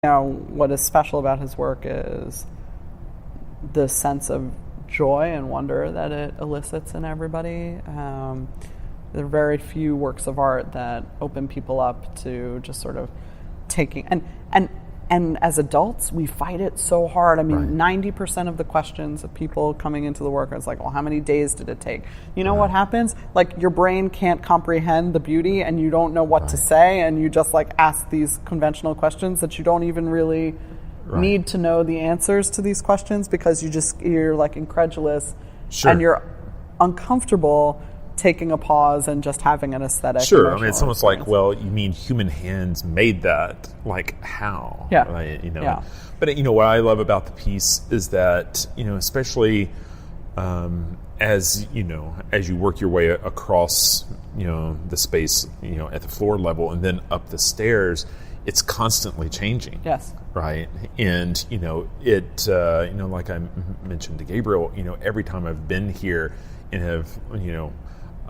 what is special about his work is the sense of joy and wonder that it elicits in everybody. There are very few works of art that open people up to just sort of taking and as adults we fight it so hard. I mean, 90% of the questions of people coming into the work is like, well, how many days did it take? What happens? Like, your brain can't comprehend the beauty and you don't know what to say, and you just like ask these conventional questions that you don't even really need to know the answers to these questions, because you're like incredulous and you're uncomfortable taking a pause and just having an aesthetic. Sure. I mean, it's almost like, well, you mean human hands made that? Like, how? Yeah. Right? Yeah. But what I love about the piece is that, especially as you work your way across, the space, at the floor level and then up the stairs, it's constantly changing. Yes. Right. And, like I mentioned to Gabriel, every time I've been here and have,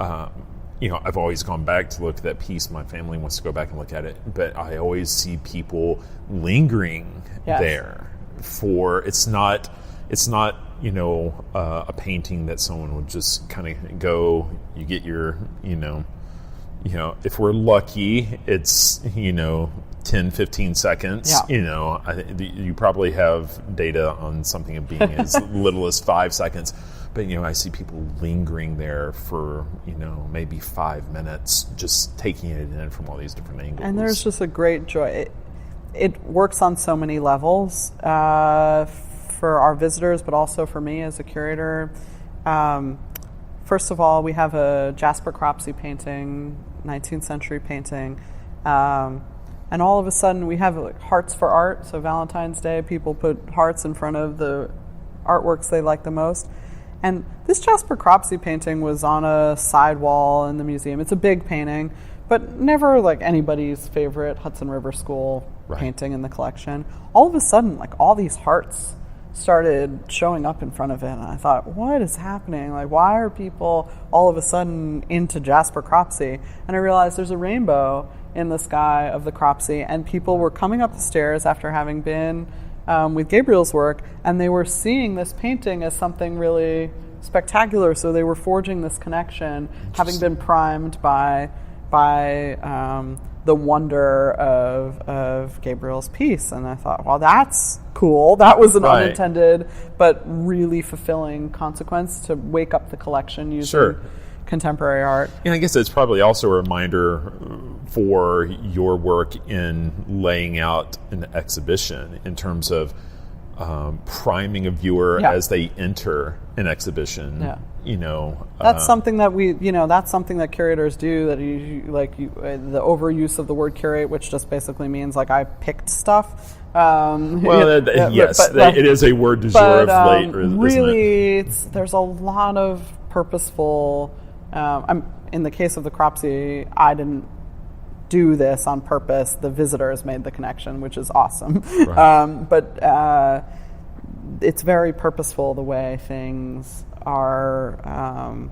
I've always gone back to look at that piece. My family wants to go back and look at it, but I always see people lingering there for. It's not a painting that someone would just kind of go. You get your if we're lucky, it's 10, 15 seconds. Yeah. You probably have data on something being as little as 5 seconds. But, I see people lingering there for, maybe 5 minutes, just taking it in from all these different angles. And there's just a great joy. It works on so many levels for our visitors, but also for me as a curator. First of all, we have a Jasper Cropsey painting, 19th-century painting. And all of a sudden, we have hearts for art. So Valentine's Day, people put hearts in front of the artworks they like the most. And this Jasper Cropsey painting was on a sidewall in the museum. It's a big painting, but never like anybody's favorite Hudson River School painting in the collection. All of a sudden, like, all these hearts started showing up in front of it, and I thought, what is happening? Like, why are people all of a sudden into Jasper Cropsey? And I realized there's a rainbow in the sky of the Cropsey, and people were coming up the stairs after having been with Gabriel's work, and they were seeing this painting as something really spectacular. So they were forging this connection, having been primed by the wonder of Gabriel's piece. And I thought, well, that's cool. That was an unintended but really fulfilling consequence, to wake up the collection using contemporary art. And I guess it's probably also a reminder for your work in laying out an exhibition in terms of priming a viewer as they enter an exhibition. That's something that that's something that curators do. That the overuse of the word curate, which just basically means like I picked stuff. It is a word du jour of late. Really, there's a lot of purposeful. In the case of the Cropsey, I didn't do this on purpose. The visitors made the connection, which is awesome. But it's very purposeful, the way things are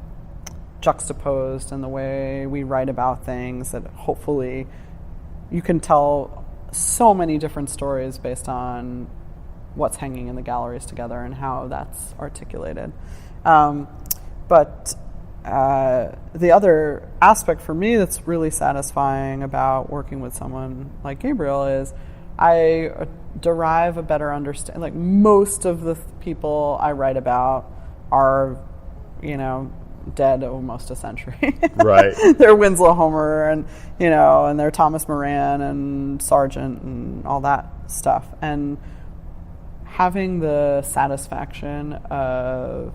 juxtaposed and the way we write about things, that hopefully you can tell so many different stories based on what's hanging in the galleries together and how that's articulated. But the other aspect for me that's really satisfying about working with someone like Gabriel is I derive a better understanding. Like, most of the people I write about are, dead almost a century. They're Winslow Homer and they're Thomas Moran and Sargent and all that stuff. And having the satisfaction of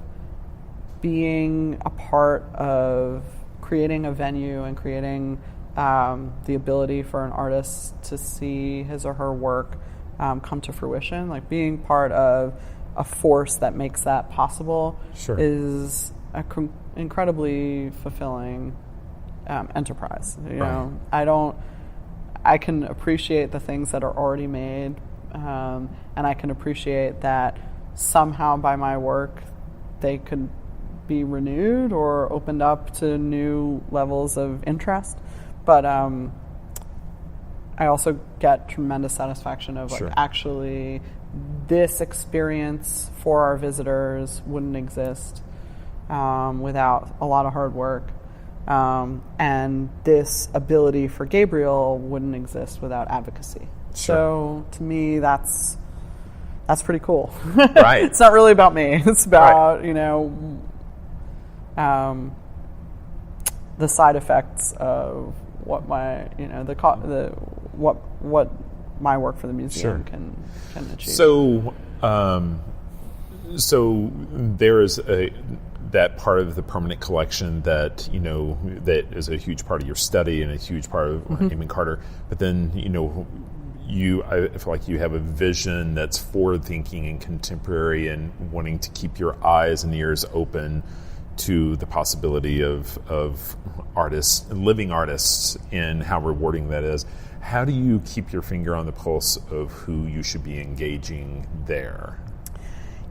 being a part of creating a venue and creating the ability for an artist to see his or her work come to fruition, like being part of a force that makes that possible, is an incredibly fulfilling enterprise. I can appreciate the things that are already made, and I can appreciate that somehow by my work they could be renewed or opened up to new levels of interest. But I also get tremendous satisfaction of like actually this experience for our visitors wouldn't exist without a lot of hard work. And this ability for Gabriel wouldn't exist without advocacy. So to me, that's pretty cool. Right. It's not really about me. It's about, the side effects of what my, what my work for the museum can achieve. So there is that part of the permanent collection that that is a huge part of your study and a huge part of Amon Carter. But then I feel like you have a vision that's forward-thinking and contemporary, and wanting to keep your eyes and ears open to the possibility of artists, living artists, and how rewarding that is. How do you keep your finger on the pulse of who you should be engaging there?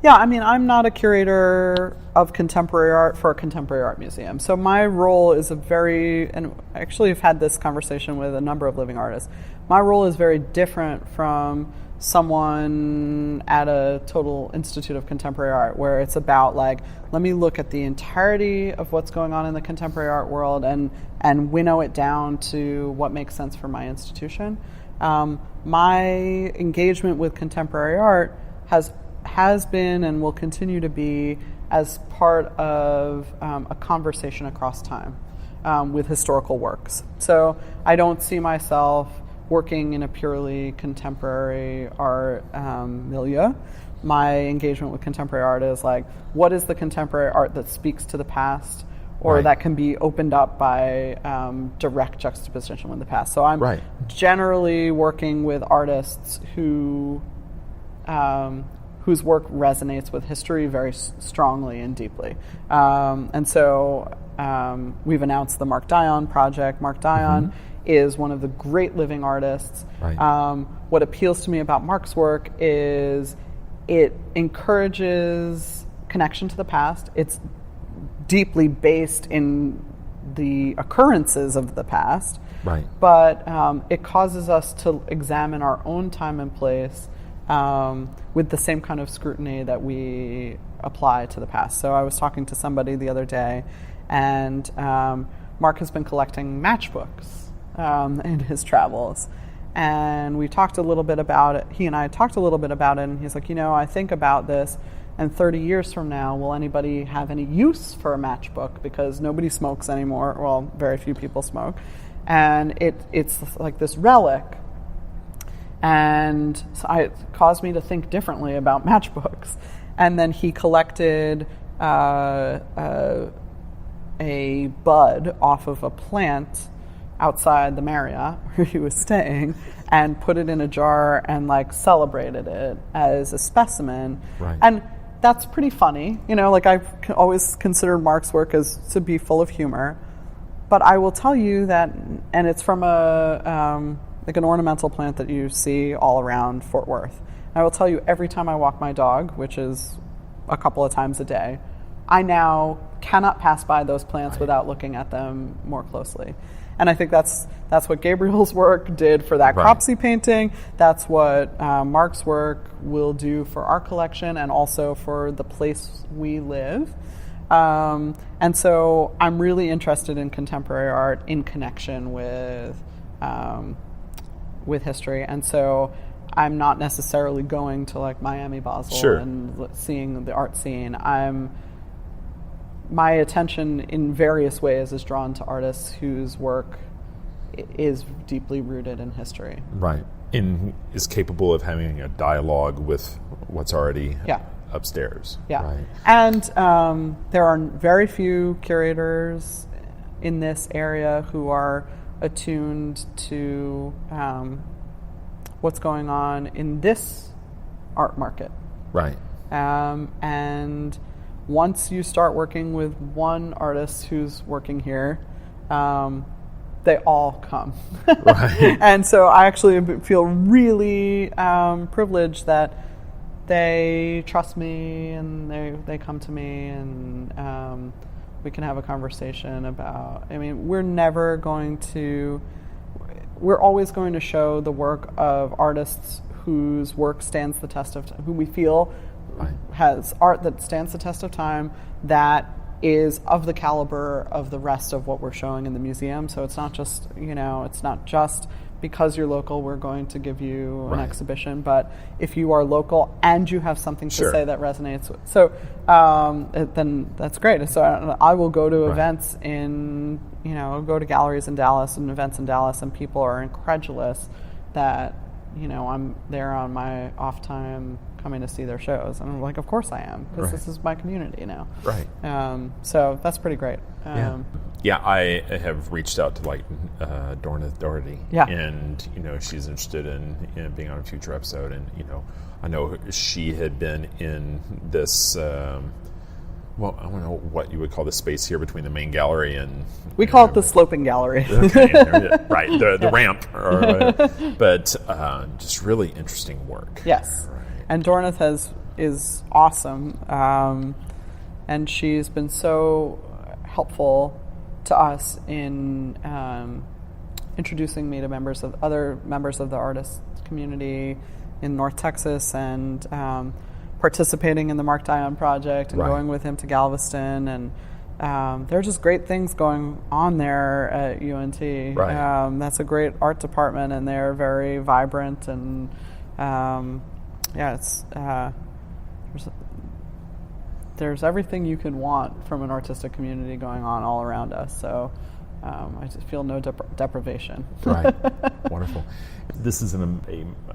Yeah, I mean, I'm not a curator of contemporary art for a contemporary art museum. So my role is and I actually have had this conversation with a number of living artists. My role is very different from someone at a total institute of contemporary art, where it's about like, let me look at the entirety of what's going on in the contemporary art world and winnow it down to what makes sense for my institution. My engagement with contemporary art has been and will continue to be as part of a conversation across time with historical works. So I don't see myself working in a purely contemporary art milieu. My engagement with contemporary art is like, what is the contemporary art that speaks to the past, or that can be opened up by direct juxtaposition with the past? So I'm generally working with artists whose work resonates with history very strongly and deeply. And so we've announced the Mark Dion project. Mark Dion is one of the great living artists. What appeals to me about Mark's work is it encourages connection to the past. It's deeply based in the occurrences of the past, but it causes us to examine our own time and place with the same kind of scrutiny that we apply to the past. So I was talking to somebody the other day, and Mark has been collecting matchbooks in his travels. And we talked a little bit about it. He and I talked a little bit about it, and he's like, I think about this, and 30 years from now, will anybody have any use for a matchbook? Because nobody smokes anymore. Well, very few people smoke. And it's like this relic. And so it caused me to think differently about matchbooks. And then he collected a bud off of a plant outside the Marriott where he was staying, and put it in a jar and like celebrated it as a specimen. And that's pretty funny. I've always considered Mark's work as to be full of humor. But I will tell you that, and it's from like an ornamental plant that you see all around Fort Worth. I will tell you, every time I walk my dog, which is a couple of times a day, I now cannot pass by those plants without looking at them more closely. And I think that's what Gabriel's work did for that Cropsey painting. That's what Mark's work will do for our collection, and also for the place we live. And so I'm really interested in contemporary art in connection with history. And so I'm not necessarily going to like Miami Basel and seeing the art scene. My attention in various ways is drawn to artists whose work is deeply rooted in history. And is capable of having a dialogue with what's already upstairs. And there are very few curators in this area who are attuned to what's going on in this art market. And once you start working with one artist who's working here, they all come. And so I actually feel really privileged that they trust me, and they come to me, and we can have a conversation about, we're never going to, we're always going to show the work of artists whose work stands the test of time, who we feel has art that stands the test of time, that is of the caliber of the rest of what we're showing in the museum. So it's not just, it's not just because you're local, we're going to give you an exhibition, but if you are local and you have something to say that resonates with, then that's great. So I will go to events in, go to galleries in Dallas and events in Dallas, and people are incredulous that, I'm there on my off time coming to see their shows. And I'm like, of course I am, because this is my community now. Right. So that's pretty great. Yeah, I have reached out to Dorna Doherty, and she's interested in being on a future episode, and I know she had been in this. Well, I don't know what you would call the space here between the main gallery and. We call it the sloping gallery. Okay, right, the ramp, but just really interesting work. Yes, right. And Dorna is awesome, and she's been so helpful to us in introducing me to other members of the artist community in North Texas, and participating in the Mark Dion project and going with him to Galveston, and there are just great things going on there at UNT. That's a great art department, and they're very vibrant, and it's there's everything you could want from an artistic community going on all around us. So I just feel no deprivation. Right. Wonderful. This is a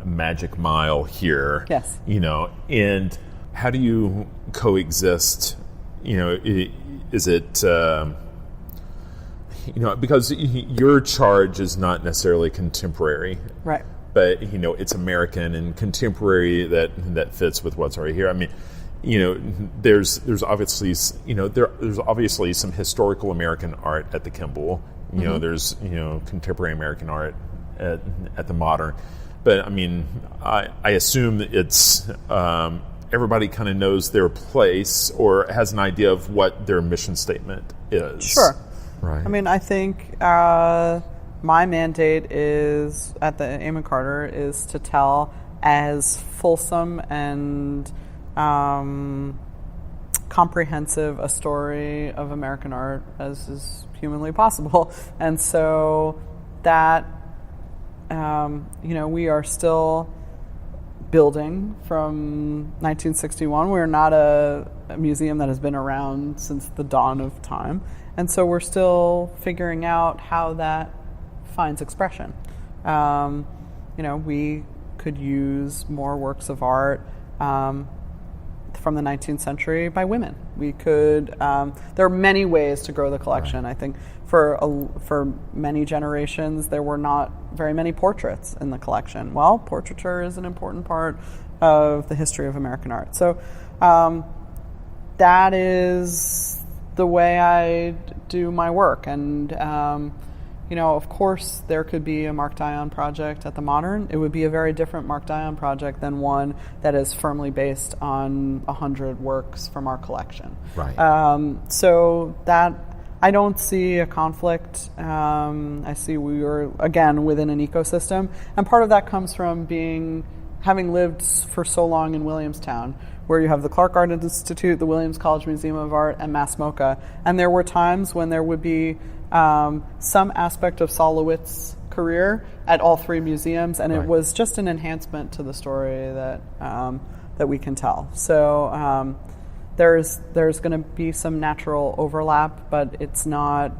magic mile here. Yes. And how do you coexist? Is it, because your charge is not necessarily contemporary. Right. But, it's American and contemporary that fits with what's already here. I mean, there's obviously some historical American art at the Kimball. There's contemporary American art at the Modern, but I mean, I assume that it's everybody kind of knows their place or has an idea of what their mission statement is. Sure. Right. I mean, I think my mandate is at the Amon Carter is to tell as fulsome and comprehensive a story of American art as is humanly possible. And so that, we are still building from 1961. We're not a museum that has been around since the dawn of time. And so we're still figuring out how that finds expression. We could use more works of art from the 19th century by women. We could. There are many ways to grow the collection. I think for many generations there were not very many portraits in the collection. Well, portraiture is an important part of the history of American art. So that is the way I do my work, and of course, there could be a Mark Dion project at the Modern. It would be a very different Mark Dion project than one that is firmly based on 100 works from our collection. Right. So that I don't see a conflict. I see we are, again, within an ecosystem. And part of that comes from having lived for so long in Williamstown, where you have the Clark Art Institute, the Williams College Museum of Art, and Mass MoCA. And there were times when there would be some aspect of Solowitz's career at all three museums, and it was just an enhancement to the story that we can tell. So there's going to be some natural overlap, but it's not.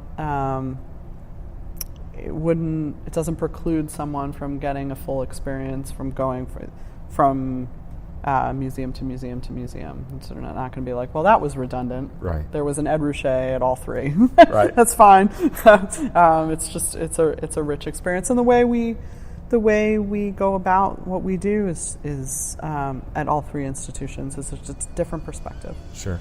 It doesn't preclude someone from getting a full experience from going from museum to museum to museum. And so they're not going to be like, well, that was redundant. Right. There was an Ed Ruscha at all three. Right. That's fine. It's a rich experience, and the way we go about what we do is at all three institutions is just a different perspective. Sure.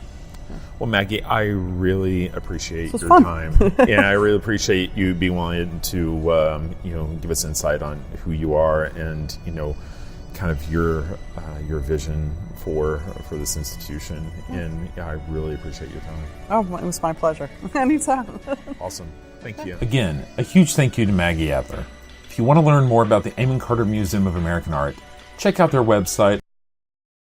Yeah. Well, Maggie, I really appreciate your fun. time. Yeah, I really appreciate you being willing to give us insight on who you are and kind of your vision for this institution, and I really appreciate your time. Oh, it was my pleasure. Anytime. Awesome. Thank you. Again, a huge thank you to Maggie Adler. If If you want to learn more about the Amon Carter Museum of American Art, check out their website